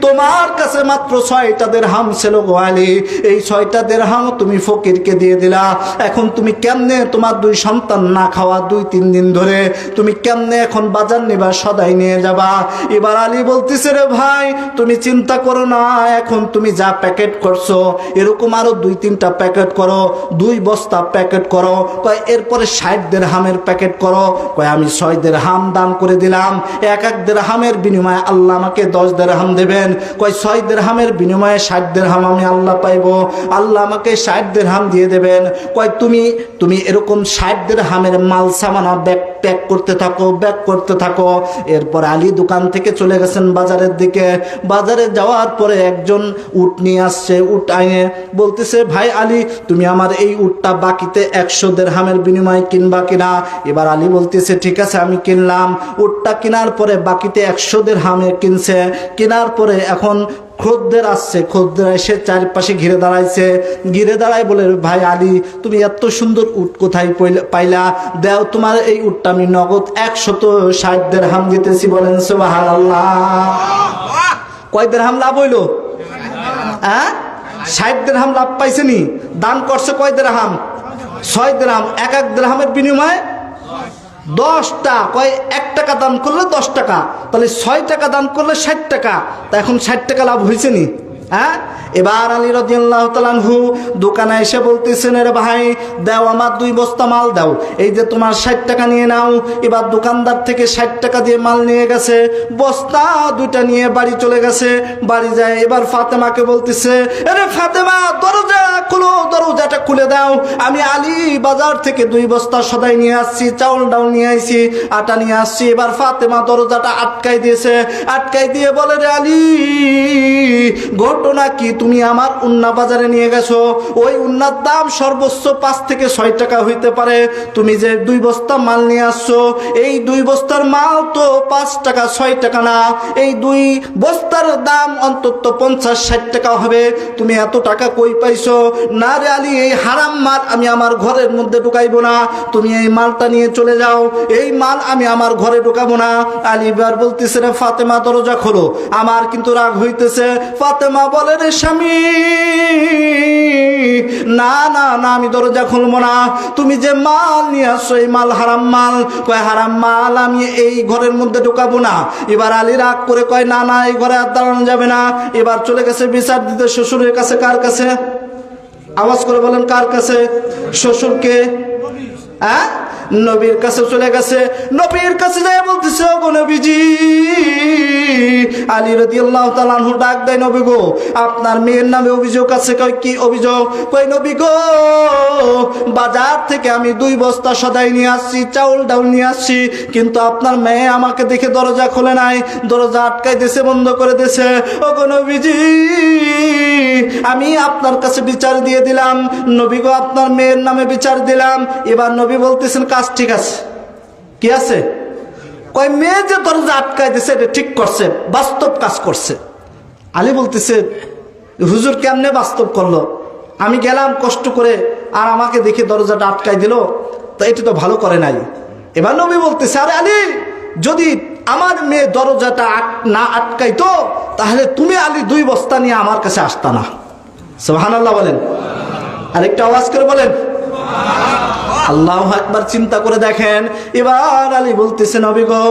তোমার কাছে মাত্র 6টা দিরহাম ছিল গো আলী, এই 6টা দিরহাম তুমি ফকিরকে দিয়ে দিলা। এখন তুমি কেমনে তোমার 2 সন্তান না খাওয়া 2-3 দিন ধরে, তুমি কেমনে এখন বাজার নিবা, সদাই নিয়ে যাবা? এবার আলী বলতেছে, রে ভাই তুমি চিন্তা করো না, এখন তুমি যা প্যাকেট করছো এরকম আরো 2-3টা প্যাকেট করো, 2 বস্তা প্যাকেট করো। কয় এরপরে 60 দিরহামের প্যাকেট করো। কয় আমি 6 দিরহাম দান করে দিলাম, এক দিরহামের বিনিময়ে আল্লাহ আমাকে 10 দিরহাম দেবেন। কয় 6 দিরহামের বিনিময়ে 60 দিরহাম আমি আল্লাহ পাইবো, আল্লাহ আমাকে 60 দিরহাম দিয়ে দেবেন। কয় তুমি এরকম 60 দিরহামের মাল সামানা প্যাক করতে থাকো। এরপর আলী দোকান থেকে চলে গেছেন বাজারের দিকে। বাজারে যাওয়ার পরে একজন উট নিয়ে আসছে, উট আইনে বলতেছে, ভাই আলী, তুমি আমার এই উটটা বাকিতে 100 দিরহামের বিনিময়ে কিনবা কিনা? এবার আলী বলতেছে, ঠিক আছে আমি কিনলাম। উটটা কেনার পরে বাকিতে 100 দিরহামে কিনছে। কেনার পরে এখন খদ্দের আসছে, খদ্দের এসে চারপাশে ঘিরে দাঁড়ায় বলে, ভাই আলী, তুমি এত সুন্দর উট কোথায় পাইলা? দাও তোমার এই উটটা আমি নগদ 160 দিরহাম দিতেছি। বলেন সুবহানাল্লাহ। কয় দিরহাম লাভ হইলো? 60 দিরহাম লাভ পাইছেনি। দান করছে কয় দিরহাম? 6 দিরহাম। এক দিরহামের বিনিময়ে 10টা। কয় 1 টাকা দান করলে 10 টাকা, তাহলে 6 টাকা দান করলে 60 টাকা। তা এখন 60 টাকা লাভ হয়েছে নি? হ্যাঁ, এবার আলী রাদিয়াল্লাহু তাআলা আনহু দোকানে এসে বলতেছেন, রে ভাই দাও আমার 2 বস্তা মাল দাও, এই যে তোমার 60 টাকা নিয়ে নাও। এবার দোকানদার থেকে 60 টাকা দিয়ে মাল নিয়ে গেছে, বস্তা 2টা নিয়ে বাড়ি চলে গেছে। বাড়ি যায় এবার ফাতেমাকে বলতেছে, আরে ফাতেমা দরজা খুলো, দরজাটা খুলে দাও, আমি আলী বাজার থেকে 2 বস্তা সদাই নিয়ে আসছি, চাউল ডাউল নিয়ে আসছি, আটা নিয়ে আসছি। এবার ফাতেমা দরজাটা আটকাই দিয়েছে, আটকাই দিয়ে বলে, রে আলী ঘটনা কি, তুমি আমার উন্না বাজারে নিয়ে গেছো, ওই উন্নার দাম সর্বোচ্চ 5 থেকে 6 টাকা হইতে পারে, তুমি যে 2 বস্তা মাল নিয়ে আসছো, এই 2 বস্তার মাল তো 5 টাকা 6 টাকা না, এই 2 বস্তার দাম অন্তত 50-60 টাকা হবে, তুমি এত টাকা কই পাইছো? না রে আলী, এই হারাম মাল আমি আমার ঘরের মধ্যে ঢুকাইবো না, তুমি এই মালটা নিয়ে চলে যাও, এই মাল আমি আমার ঘরে ঢুকাবো না। আলী এবার বলতেছে, রে ফাতেমা দরজা খোলো, আমার কিন্তু রাগ হইতেছে। ফাতেমা বলে, রে স্বামী না না না, আমি দরজা খুলবো না, তুমি যে মাল নিয়ে আসছো এই মাল হারাম মাল। কয় হারাম মাল আমি এই ঘরের মধ্যে ঢুকাবো না। এবার আলী রাগ করে কয়, না না এই ঘরে আর দাঁড়ানো যাবে না। এবার চলে গেছে বিচার দিতে শ্বশুরের কাছে। কার কাছে? আওয়াজ করে বলেন, কার কাছে? শ্বশুরকে, হ্যাঁ, নবীর কাছে চলে গেছে। নবীর কাছে যায় বলতেছে, ওগো নবীজি, আলী রাদিয়াল্লাহু তাআলা আনহু ডাক দেয়, নবী গো আপনার মেয়ের নামে অভিযোগ আছে। কয় কি অভিযোগ? কয় নবী গো বাজার থেকে আমি 2 বস্তা সদাই নিয়ে আসছি, চাউল ডাউল নিয়ে আসছি, কিন্তু আপনার মেয়ে আমাকে দেখে দরজা খোলে নাই, দরজা আটকাই দিয়েছে, বন্ধ করে দিয়েছে। ওগো নবীজি আমি আপনার কাছে বিচার দিয়ে দিলাম, নবী গো আপনার মেয়ের নামে বিচার দিলাম। এবার নবী বলতেছেন, কাজ ঠিক আছে। কি আছে? কয় মেয়ে যে দরজা আটকাই দিছে এটা ঠিক করছে, বাস্তব কাজ করছে। আলী বলতেছে, হুজুর কেমনে বাস্তব করলো? আমি গেলাম কষ্ট করে আর আমাকে দেখে দরজাটা আটকাই দিল, তো এটা তো ভালো করে নাই। এবার নবী বলতেছে, আরে আলী যদি আমার মেয়ে দরজাটা না আটকাইতো তাহলে তুমি আলী 2 বস্তা নিয়ে আমার কাছে আসতা না। সুবহানাল্লাহ বলেন, আরেকটা আওয়াজ করে বলেন আল্লাহু আকবার। চিন্তা করে দেখেন। এবার আলী বলতেছে, নবী গো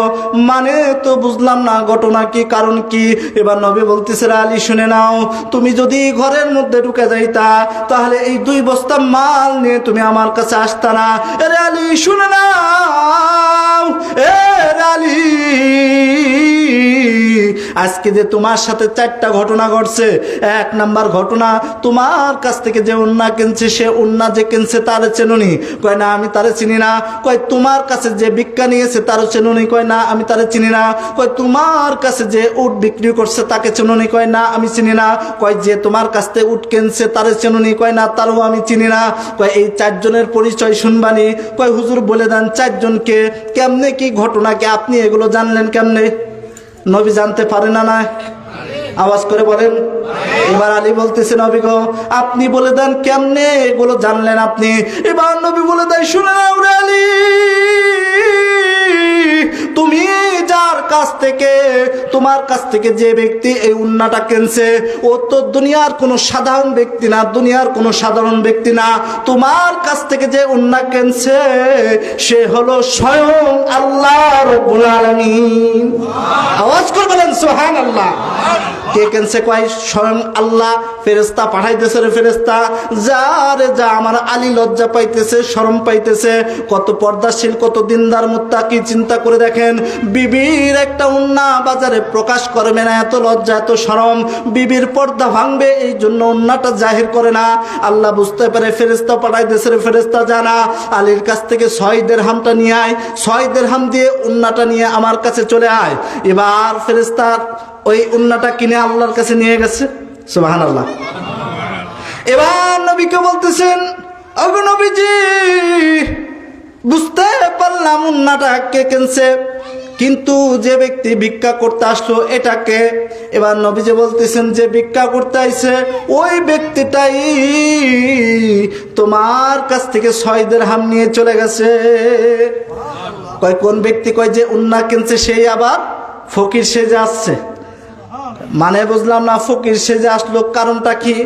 মানে তো বুঝলাম না, ঘটনা কি, কারণ কি? এবার নবী বলতেছে, আলী শুনে নাও, তুমি যদি ঘরের মধ্যে ঢুকে যাইতা তাহলে এই 2 বস্তা মাল নিয়ে তুমি আমার কাছে আসতা না। এরে আলী শুনে নাও, এ আলী আজকে যে তোমার সাথে 4টা ঘটনা ঘটছে। 1 নাম্বার ঘটনা, তোমার কাছ থেকে যে উন্না কিনছে সে উন্না যে কিনছে তারে চেনুনি? কয় না আমি তারে চিনি না। কয় তোমার কাছে যে ভিক্ষা নিয়েছে তারও চেনুনি? কয় না আমি তারে চিনি না। কয় তোমার কাছে যে উট বিক্রি করছে তাকে চেনুনি? কয় না আমি চিনি না। কয় যে তোমার কাছ থেকে উট কিনছে তারে চেনুনি? কয় না তারও আমি চিনি না। কয় এই 4 জনের পরিচয় শুনবানি? কয় হুজুর বলে দেন 4 জনকে। কেমনে কি ঘটনাকে আপনি এগুলো জানলেন কেমনে? নবী জানতে পারে না? না আওয়াজ করে বলেন। এবার আলী বলতেছে, নবী গো আপনি বলে দেন কেমনে এগুলো জানলেন আপনি? এবার নবী বলে দেয়, শুনে নাও রে আলী, তুমি যার কাছ থেকে, তোমার কাছ থেকে যে ব্যক্তি এই উন্নাটা কিনছে ও তো দুনিয়ার কোনো সাধারণ ব্যক্তি না, দুনিয়ার কোনো সাধারণ ব্যক্তি না। তোমার কাছ থেকে যে উন্না কিনছে সে হলো স্বয়ং আল্লাহ রাব্বুল আলামিন। আওয়াজ করে বলেন সুবহানাল্লাহ। কে কিনছে? কয় স্বয়ং আল্লাহ। ফেরেশতা পাঠাইতেছে, রে ফেরেশতা যা রে যা, আমার আলী লজ্জা পাইতেছে, শরম পাইতেছে। কত পর্দাশীল, কত দিনদার মুত্তাকি। চিন্তা করে দেখেন, বিবির একটা উন্না বাজারে প্রকাশ করবে না, এত লজ্জা এত শরম, বিবির পর্দা ভাঙবে এই জন্য উন্নাটা জাহির করে না। আল্লাহ বুঝতে পারে, ফেরেশতা পাঠাইতেছে, রে ফেরেশতা জানা আলীর কাছ থেকে 6 দিরহামটা নিয়ে আয়, 6 দিরহাম দিয়ে উন্নাটা নিয়ে আমার কাছে চলে আয়। এবার ফেরেশতা ওই উন্নাটা কিনে আল্লাহর কাছে নিয়ে গেছে। সুবহানাল্লাহ। এবার নবীকে বলতেছেন, ওগো নবীজি বুঝতে পারলাম উন্নাটা কে কিনছে, কিন্তু যে ব্যক্তি ভিক্ষা করতে আসলো এটাকে? এবার নবীজি বলতেছেন, যে ভিক্ষা করতে আইছে ওই ব্যক্তিটাই তোমার কাছ থেকে 6 দিরহাম নিয়ে চলে গেছে। কয় কোন ব্যক্তি? কয় যে উন্না কিনছে সেই আবার ফকির সেজে আসছে। মানে বুঝলাম না, ফকির সেজে আসলো কারণটা কি?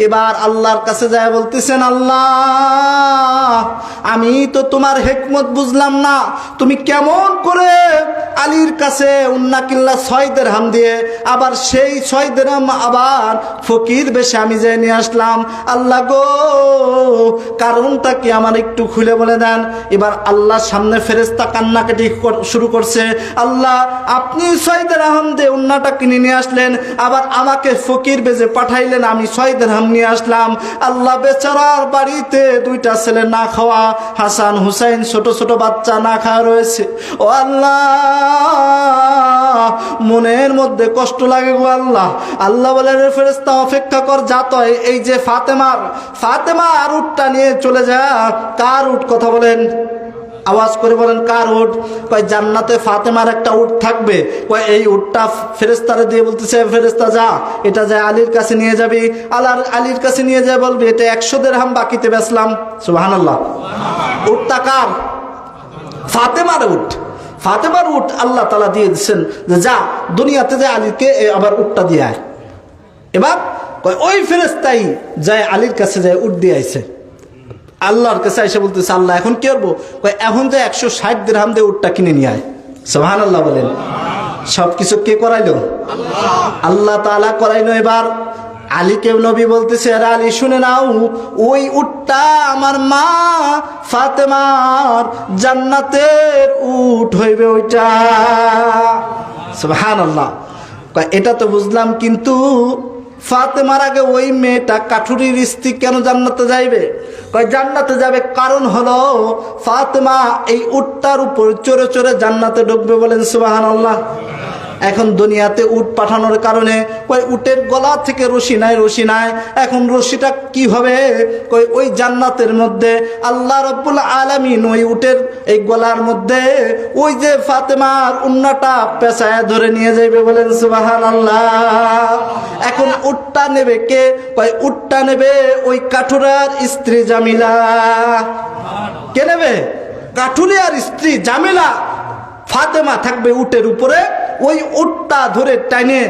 এবার আল্লাহর কাছে যায় বলতেছেন, আল্লাহ আমি তো তোমার হিকমত বুঝলাম না, তুমি কেমন করে আলীর কাছে উন্না কিল্লা 6 দিরহাম দিয়ে, আবার সেই 6 দিরহাম আবার ফকির বেশে আমি যে নিয়ে আসলাম। আল্লাহ গো, কারণটা কি আমার একটু খুলে বলে দেন। এবার আল্লাহর সামনে ফেরেশতা কান্নাকাটি শুরু করছে। আল্লাহ, আপনি 6 দিরহাম দিয়ে উন্নাটা কিনে নিয়ে আসলেন, আবার আমাকে ফকির বেজে পাঠাইলেন, আমি 6 দিরহাম নিয়ে আসলাম। আল্লাহ, বেচারার বাড়িতে 2টা ছেলে না খাওয়া, হাসান হুসাইন ছোট ছোট বাচ্চা না খাওয়া রয়েছে। ও আল্লাহ, মনের মধ্যে কষ্ট লাগে গো আল্লাহ। আল্লাহ বলেন, ফেরেশতা অপেক্ষা কর, যা তো এই যে ফাতেমার উটটা নিয়ে চলে যা। কার উট কথা বলেন? আওয়াজ করে বলেন, কার উট? কয় জান্নাতে ফাতেমার একটা উট থাকবে। কয় এই উটটা ফেরেশতারে দিয়ে বলতেছে, ফেরেশতা যা, এটা যায় আলীর কাছে নিয়ে যাবি। আলীর কাছে নিয়ে যায় বলবি এটা 100 দিরহাম বাকিতে বেচলাম। সুবহানাল্লাহ। উটটা কার? ফাতেমার উট। ফাতেমার উট আল্লাহ তাআলা দিয়ে দিচ্ছেন যে যা দুনিয়াতে যায় আলীকে আবার উটটা দিয়ে আয়। এবার কয় ওই ফেরেশতাই যায় আলীর কাছে যায় উট দিয়ে আইছে। আল্লাহর কাছে এসে বলতেছে, আল্লাহ এখন কি করবো? এখন যে 160 দিরহাম দিয়ে উটটা কিনে নিয়ে আয়। সুবহানাল্লাহ বলেন। সবকিছু কে করাইলো? আল্লাহ তাআলা করাইলো। এবার আলীকে নবী বলতেছে, আরে আলী শুনে নাও, ওই উটটা আমার মা ফাতেমার জান্নাতের উট হইবে ওইটা। সুবহানাল্লাহ। এটা তো বুঝলাম, কিন্তু ফাতেমার আগে ওই মেয়েটা কাঠুরির স্ত্রী কেন জান্নাতে যাইবে? কয় জান্নাতে যাবে কারণ হলো ফাতেমা এই উটটার উপর চড়ে চড়ে জান্নাতে ঢুকবে। বলেন সুবহানাল্লাহ। এখন দুনিয়াতে উট পাঠানোর কারণে কই উটের গলা থেকে রশি নাই। এখন রশিটা কি হবে? কই ওই জান্নাতের মধ্যে আল্লাহ রাব্বুল আলামিন ওই উটের এই গলার মধ্যে ওই যে ফাতেমার উন্নাটা পেঁচায় ধরে নিয়ে যাইবে। বলেন সুবহানাল্লাহ। এখন উটটা নেবে কে? কই উটটা নেবে ওই কাঠুরার স্ত্রী জামিলা। কে নেবে? কাঠুরিয়ার স্ত্রী জামিলা। ফাতেমা থাকবে উটের উপরে, ওই উটটা ধরে টাইনে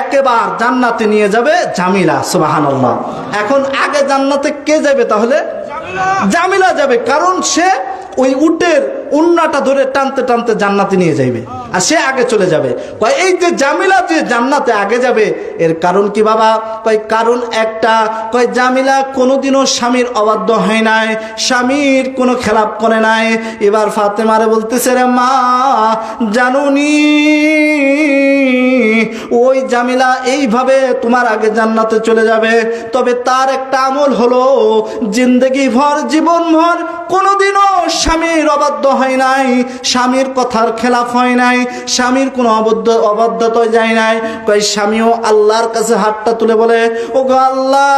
একেবারে জান্নাতে নিয়ে যাবে জামিলা। সুবহানাল্লাহ। এখন আগে জান্নাতে কে যাবে তাহলে? জামিলা যাবে, কারণ সে ওই উটের উন্নাটা ধরে টানতে টানতে জান্নাতে নিয়ে যাবে, আর সে আগে চলে যাবে। কয় এই যে জামিলা যে জান্নাতে আগে যাবে, এর কারণ কি বাবা? কয় কারণ একটা, কয় জামিলা কোনোদিনও স্বামীর অবাধ্য হয় নাই, স্বামীর কোনো খেলাপ করে নাই। এবার ফাতেমারে বলতেছে, রে মা জানুনি, ওই জামিলা এইভাবে তোমার আগে জান্নাতে চলে যাবে, তবে তার একটা আমল হলো জিন্দেগি ভর জীবন ভর কোনোদিনও স্বামীর অবাধ্য হয় নাই, স্বামীর কথার খেলাফ হয় নাই, স্বামীর কোনো অবাধ্যতায় যায় নাই। কই স্বামীও আল্লাহর কাছে হাতটা তুলে বলে, ও গো আল্লাহ,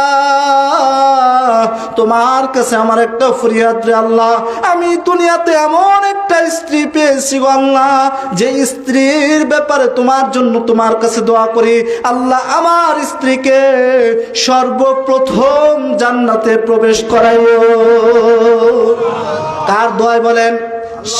তোমার কাছে আমার একটা ফরিয়াদ রে আল্লাহ, আমি দুনিয়াতে এমন একটা স্ত্রী পেয়েছি গো আল্লাহ, যে স্ত্রীর ব্যাপারে তোমার জন্য তোমার কাছে দোয়া করি, আল্লাহ আমার স্ত্রীকে সর্বপ্রথম জান্নাতে প্রবেশ করাইও। কার দোয়ায় বলেন?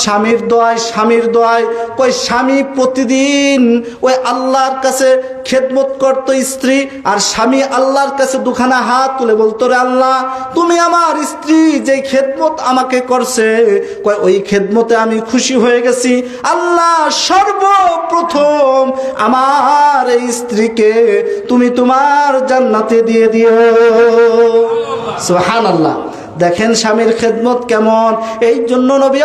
স্বামীর দোয়ায়। স্বামীর দোয়ায়। কই স্বামী প্রতিদিন ওই আল্লাহর কাছে খেদমত করতো স্ত্রী, আর স্বামী আল্লাহর কাছে দুখানা হাত তুলে বলতো, রে আল্লাহ, তুমি আমার স্ত্রী যে খেদমত আমাকে করছে, কই ওই খেদমতে আমি খুশি হয়ে গেছি, আল্লাহ সর্বপ্রথম আমার এই স্ত্রীকে তুমি তোমার জান্নাতে দিয়ে দিও। সুবহানাল্লাহ। দেখেন স্বামীর খেদমত কেমন। এই জন্য নবী